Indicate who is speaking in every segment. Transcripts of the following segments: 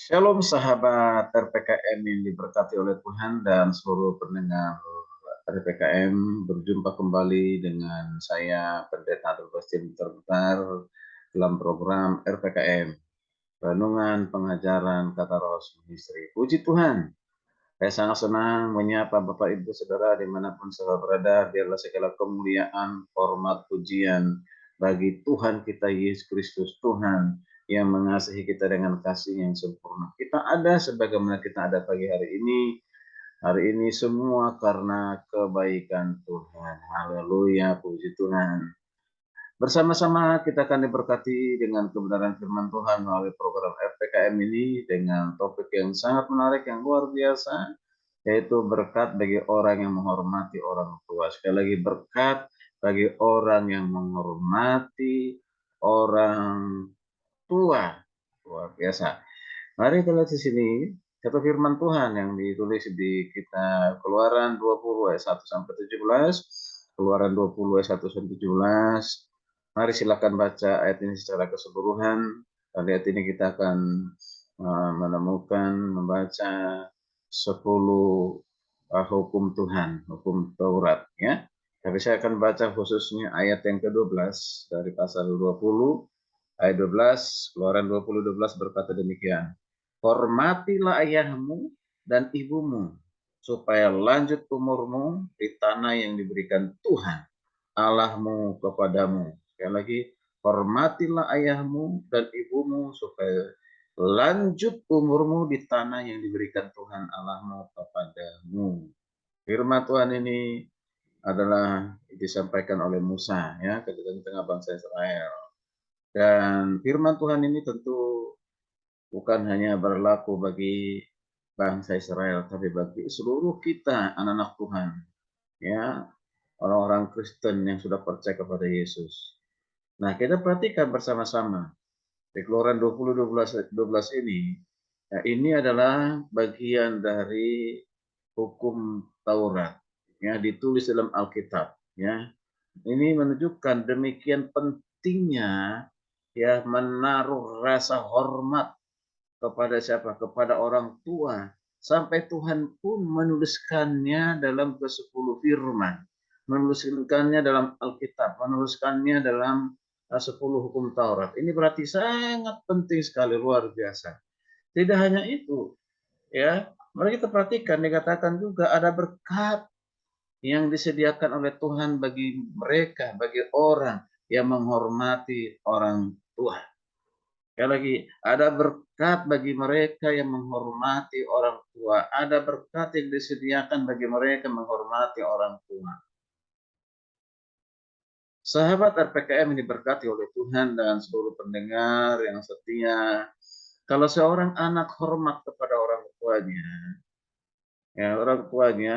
Speaker 1: Shalom sahabat RPKM yang diberkati oleh Tuhan dan seluruh pendengar RPKM. Berjumpa kembali dengan saya Pendeta Agustin Terbentar dalam program RPKM, Renungan Pengajaran Kata Roh Misteri. Puji Tuhan, saya sangat senang menyapa Bapak Ibu Saudara dimanapun saudara berada. Biarlah segala kemuliaan, hormat, pujian bagi Tuhan kita Yesus Kristus, Tuhan yang mengasihi kita dengan kasih yang sempurna. Kita ada sebagaimana kita ada pagi hari ini. Hari ini semua karena kebaikan Tuhan. Haleluya, puji Tuhan. Bersama-sama kita akan diberkati dengan kebenaran firman Tuhan melalui program FPKM ini dengan topik yang sangat menarik, yang luar biasa, yaitu berkat bagi orang yang menghormati orang tua. Sekali lagi, berkat bagi orang yang menghormati orang tua. Luar biasa. Mari kita lihat di sini satu firman Tuhan yang ditulis di kita Keluaran 20 ayat 1 sampai 17. Keluaran 20 ayat 1 sampai 17. Mari silakan baca ayat ini secara keseluruhan. Dan ayat ini kita akan menemukan, membaca 10 hukum Tuhan, hukum Taurat, ya. Tapi saya akan baca khususnya ayat yang ke-12 dari pasal 20 ayat 12. Keluaran 20:12 berkata demikian. Hormatilah ayahmu dan ibumu supaya lanjut umurmu di tanah yang diberikan Tuhan Allahmu kepadamu. Sekali lagi, hormatilah ayahmu dan ibumu supaya lanjut umurmu di tanah yang diberikan Tuhan Allahmu kepadamu. Firman Tuhan ini adalah disampaikan oleh Musa, ya, ke tengah bangsa Israel. Dan firman Tuhan ini tentu bukan hanya berlaku bagi bangsa Israel, tapi bagi seluruh kita anak-anak Tuhan, ya, orang-orang Kristen yang sudah percaya kepada Yesus. Nah, kita perhatikan bersama-sama di Keluaran 20:12 ini, ya, ini adalah bagian dari hukum Taurat, ya, ditulis dalam Alkitab, ya. Ini menunjukkan demikian pentingnya, ya, menaruh rasa hormat kepada siapa? Kepada orang tua. Sampai Tuhan pun menuliskannya dalam ke-10 firman. Menuliskannya dalam Alkitab, menuliskannya dalam 10 hukum Taurat. Ini berarti sangat penting sekali, luar biasa. Tidak hanya itu, ya. Mari kita perhatikan, dikatakan juga ada berkat yang disediakan oleh Tuhan bagi mereka, bagi orang yang menghormati orang tua. Sekali lagi, ada berkat bagi mereka yang menghormati orang tua. Ada berkat yang disediakan bagi mereka yang menghormati orang tua. Sahabat RPKM ini diberkati oleh Tuhan dan seluruh pendengar yang setia. Kalau seorang anak hormat kepada orang tuanya, ya, orang tuanya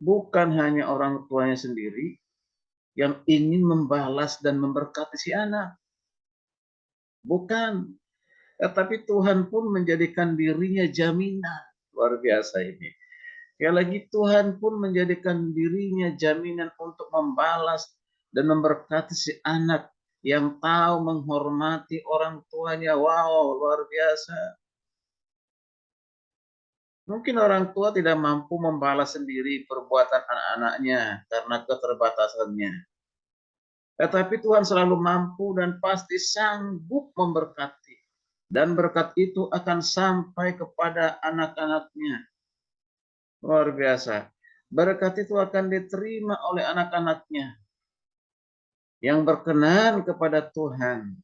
Speaker 1: bukan hanya orang tuanya sendiri yang ingin membalas dan memberkati si anak. Bukan. Tetapi Tuhan pun menjadikan dirinya jaminan. Luar biasa ini. Sekali lagi, Tuhan pun menjadikan dirinya jaminan untuk membalas dan memberkati si anak yang tahu menghormati orang tuanya. Wow, luar biasa. Mungkin orang tua tidak mampu membalas sendiri perbuatan anak-anaknya karena keterbatasannya. Tetapi Tuhan selalu mampu dan pasti sanggup memberkati. Dan berkat itu akan sampai kepada anak-anaknya. Luar biasa. Berkat itu akan diterima oleh anak-anaknya yang berkenan kepada Tuhan.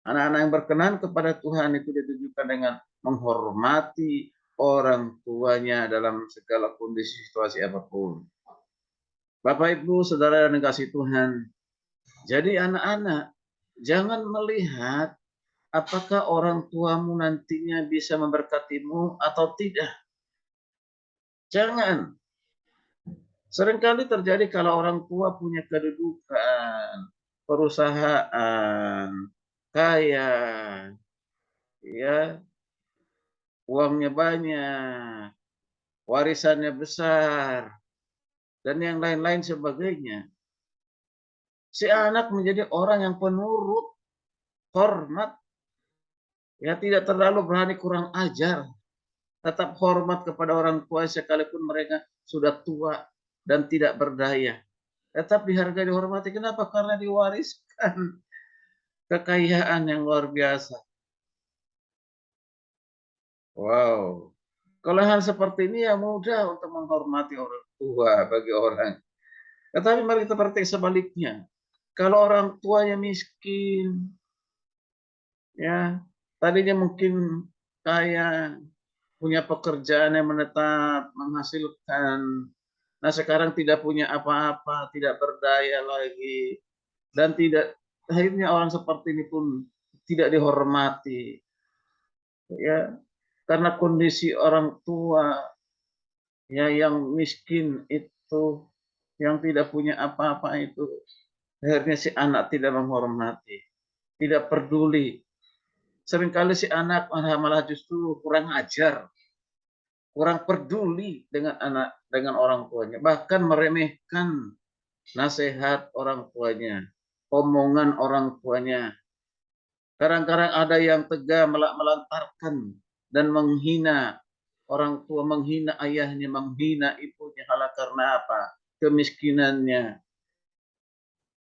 Speaker 1: Anak-anak yang berkenan kepada Tuhan itu ditunjukkan dengan menghormati orang tuanya dalam segala kondisi situasi apapun. Bapak, Ibu, Saudara yang dikasihi Tuhan. Jadi anak-anak, jangan melihat apakah orang tuamu nantinya bisa memberkatimu atau tidak. Jangan. Seringkali terjadi kalau orang tua punya kedudukan, perusahaan, kaya, ya, uangnya banyak, warisannya besar, dan yang lain-lain sebagainya. Si anak menjadi orang yang penurut, hormat, Ya, tidak terlalu berani kurang ajar, tetap hormat kepada orang tua sekalipun mereka sudah tua dan tidak berdaya. Tetap dihargai, dihormati. Kenapa? Karena diwariskan kekayaan yang luar biasa. Wow. Kalau hal seperti ini ya mudah untuk menghormati orang tua bagi orang. Tetapi mari kita praktek sebaliknya. Kalau orang tuanya miskin, ya, tadinya mungkin kaya, punya pekerjaan yang menetap, menghasilkan. Nah, sekarang tidak punya apa-apa, tidak berdaya lagi, dan tidak, akhirnya orang seperti ini pun tidak dihormati, ya, karena kondisi orang tua ya yang miskin itu, yang tidak punya apa-apa itu, akhirnya si anak tidak menghormati, tidak peduli. Seringkali si anak malah justru kurang ajar, kurang peduli dengan anak, dengan orang tuanya, bahkan meremehkan nasihat orang tuanya, omongan orang tuanya. Kadang-kadang ada yang tega melantarkan dan menghina orang tua, menghina ayahnya, menghina ibunya, halah karena apa? Kemiskinannya.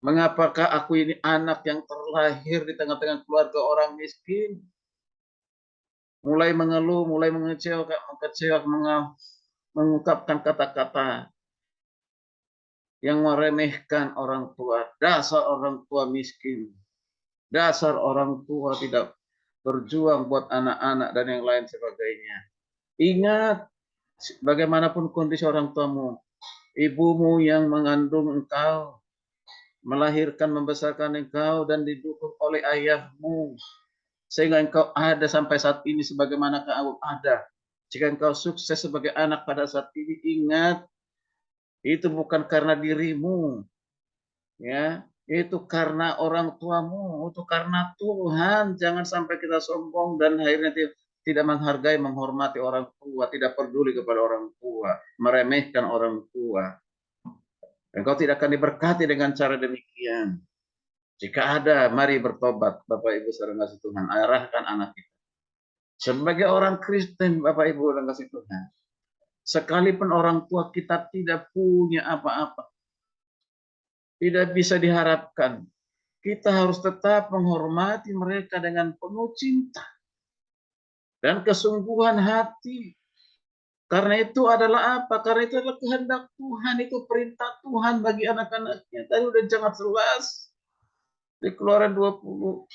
Speaker 1: Mengapakah aku ini anak yang terlahir di tengah-tengah keluarga orang miskin? Mulai mengeluh, mulai mengecewakan, mengungkapkan kata-kata yang meremehkan orang tua. Dasar orang tua miskin. Dasar orang tua tidak berjuang buat anak-anak dan yang lain sebagainya. Ingat, bagaimanapun kondisi orang tuamu, ibumu yang mengandung engkau, melahirkan, membesarkan engkau, dan didukung oleh ayahmu, sehingga engkau ada sampai saat ini sebagaimana kau ada. Jika engkau sukses sebagai anak pada saat ini, ingat, itu bukan karena dirimu, ya, itu karena orang tuamu, itu karena Tuhan. Jangan sampai kita sombong dan akhirnya tidak menghargai, menghormati orang tua, tidak peduli kepada orang tua, meremehkan orang tua. Engkau tidak akan diberkati dengan cara demikian. Jika ada, mari bertobat, Bapak Ibu saudara kasih Tuhan, arahkan anak kita. Sebagai orang Kristen, Bapak Ibu dan kasih Tuhan, sekalipun orang tua kita tidak punya apa-apa, tidak bisa diharapkan, kita harus tetap menghormati mereka dengan penuh cinta dan kesungguhan hati. Karena itu adalah apa? Karena itu adalah kehendak Tuhan, itu perintah Tuhan bagi anak-anaknya. Tadi udah sangat jelas di Keluaran 20.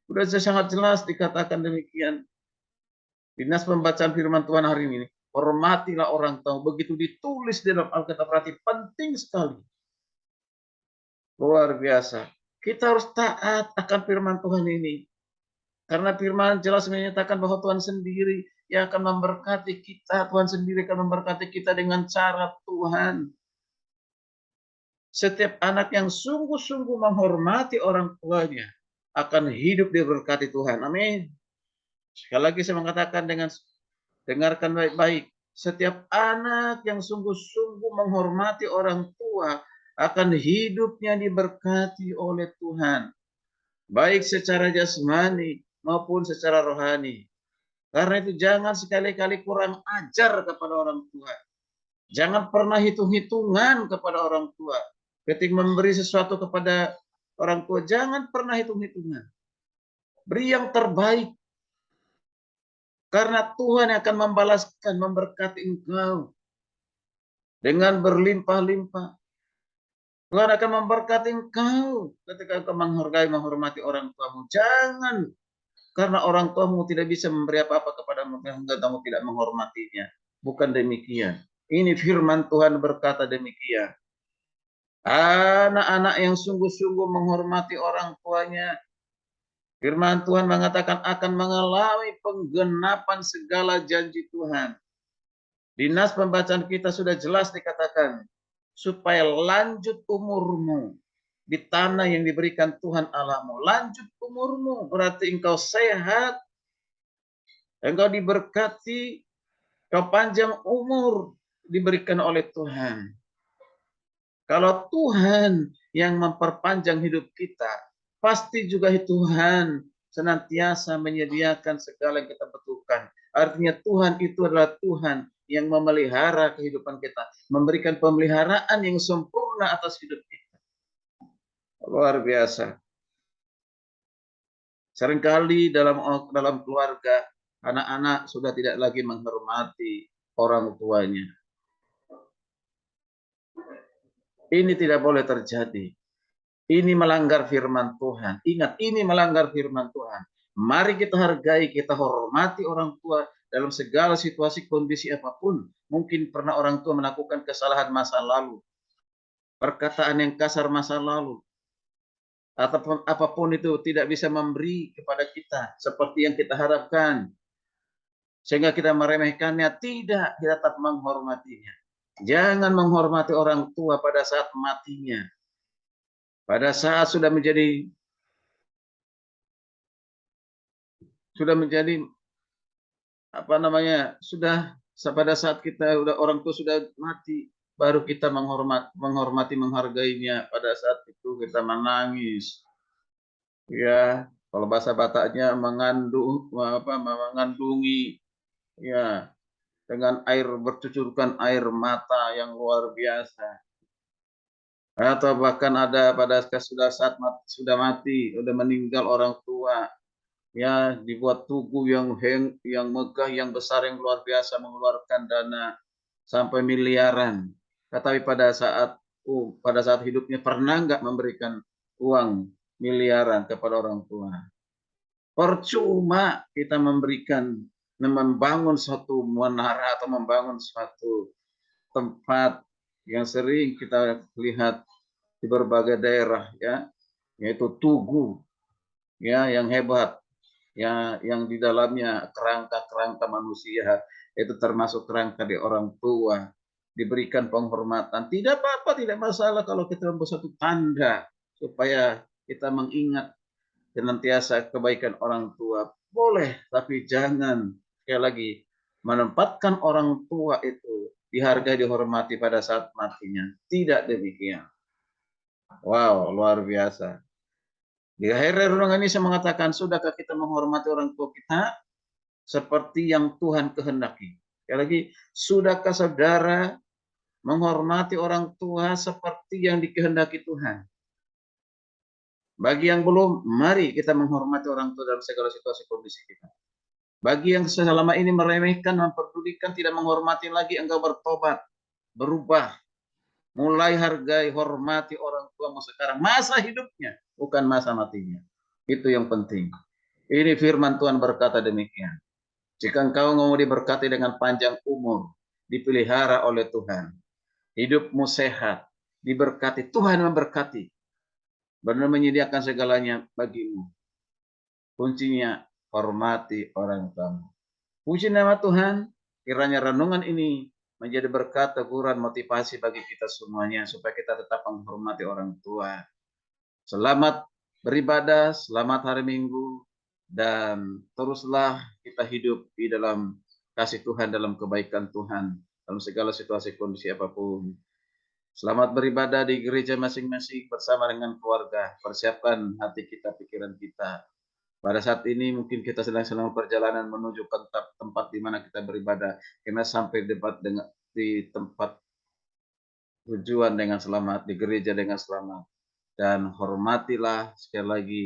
Speaker 1: Udah sangat jelas dikatakan demikian. Dinas pembacaan firman Tuhan hari ini. Hormatilah orang tua. Begitu ditulis di dalam Alkitab, berarti penting sekali. Luar biasa. Kita harus taat akan firman Tuhan ini. Karena firman jelas menyatakan bahwa Tuhan sendiri yang akan memberkati kita. Tuhan sendiri akan memberkati kita dengan cara Tuhan. Setiap anak yang sungguh-sungguh menghormati orang tuanya akan hidup diberkati Tuhan. Amin. Sekali lagi saya mengatakan, dengarkan baik-baik. Setiap anak yang sungguh-sungguh menghormati orang tua akan hidupnya diberkati oleh Tuhan. Baik secara jasmani maupun secara rohani. Karena itu jangan sekali-kali kurang ajar kepada orang tua. Jangan pernah hitung-hitungan kepada orang tua. Ketika memberi sesuatu kepada orang tua, jangan pernah hitung-hitungan. Beri yang terbaik. Karena Tuhan akan membalaskan, memberkati engkau dengan berlimpah-limpah. Tuhan akan memberkati engkau ketika engkau menghargai, menghormati orang tuamu. Jangan karena orang tuamu tidak bisa memberi apa-apa kepadamu, sehingga kamu tidak menghormatinya. Bukan demikian. Ini firman Tuhan berkata demikian. Anak-anak yang sungguh-sungguh menghormati orang tuanya, firman Tuhan mengatakan akan mengalami penggenapan segala janji Tuhan. Di nas pembacaan kita sudah jelas dikatakan, supaya lanjut umurmu di tanah yang diberikan Tuhan Allahmu. Lanjut umurmu, berarti engkau sehat, engkau diberkati, engkau panjang umur diberikan oleh Tuhan. Kalau Tuhan yang memperpanjang hidup kita, pasti juga Tuhan senantiasa menyediakan segala yang kita butuhkan. Artinya Tuhan itu adalah Tuhan yang memelihara kehidupan kita, memberikan pemeliharaan yang sempurna atas hidup kita. Luar biasa. Seringkali dalam keluarga, anak-anak sudah tidak lagi menghormati orang tuanya. Ini tidak boleh terjadi. Ini melanggar firman Tuhan. Ingat, ini melanggar firman Tuhan. Mari kita hargai, kita hormati orang tua dalam segala situasi, kondisi apapun. Mungkin pernah orang tua melakukan kesalahan masa lalu, perkataan yang kasar masa lalu, ataupun apapun itu tidak bisa memberi kepada kita seperti yang kita harapkan, sehingga kita meremehkannya. Tidak, kita tetap menghormatinya. Jangan menghormati orang tua pada saat matinya, pada saat sudah menjadi apa namanya, sudah pada saat kita orang tua sudah mati, baru kita menghormati, menghargainya. Pada saat itu kita menangis, ya, kalau bahasa Bataknya mengandungi, ya, dengan air, bercucurkan air mata yang luar biasa. Atau bahkan ada pada saat sudah mati, sudah meninggal orang tua, ya, dibuat tugu yang megah, yang besar, yang luar biasa, mengeluarkan dana sampai miliaran. Tetapi pada saat hidupnya pernah nggak memberikan uang miliaran kepada orang tua? Percuma kita membangun suatu menara atau membangun suatu tempat yang sering kita lihat di berbagai daerah, ya, yaitu tugu, ya, yang hebat, ya, yang di dalamnya kerangka-kerangka manusia, itu termasuk kerangka di orang tua, diberikan penghormatan. Tidak apa-apa, tidak masalah kalau kita membuat satu tanda supaya kita mengingat senantiasa kebaikan orang tua. Boleh, tapi jangan sekali lagi menempatkan orang tua itu dihargai, dihormati pada saat matinya. Tidak demikian. Wow, luar biasa. Di akhir renungan ini saya mengatakan, sudahkah kita menghormati orang tua kita seperti yang Tuhan kehendaki? Sekali lagi, sudahkah saudara menghormati orang tua seperti yang dikehendaki Tuhan? Bagi yang belum, mari kita menghormati orang tua dalam segala situasi kondisi kita. Bagi yang selama ini meremehkan, memperdulikan, tidak menghormati lagi, engkau bertobat, berubah, mulai hargai, hormati orang tuamu sekarang, masa hidupnya, bukan masa matinya. Itu yang penting. Ini firman Tuhan berkata demikian. Jika engkau mau diberkati dengan panjang umur, dipelihara oleh Tuhan, hidupmu sehat, diberkati, Tuhan memberkati, benar menyediakan segalanya bagimu. Kuncinya hormati orang tuamu. Puji nama Tuhan, kiranya renungan ini menjadi berkat, teguran, motivasi bagi kita semuanya supaya kita tetap menghormati orang tua. Selamat beribadah, selamat hari Minggu, dan teruslah kita hidup di dalam kasih Tuhan, dalam kebaikan Tuhan, dalam segala situasi kondisi apapun. Selamat beribadah di gereja masing-masing bersama dengan keluarga. Persiapkan hati kita, pikiran kita. Pada saat ini mungkin kita sedang perjalanan menuju ke tempat di mana kita beribadah. Karena sampai di tempat tujuan dengan selamat, di gereja dengan selamat. Dan hormatilah sekali lagi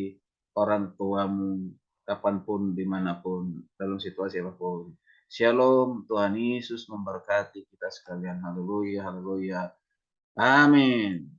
Speaker 1: orang tuamu kapanpun, dimanapun, dalam situasi apapun. Shalom, Tuhan Yesus memberkati kita sekalian. Haleluya, haleluya. Amin.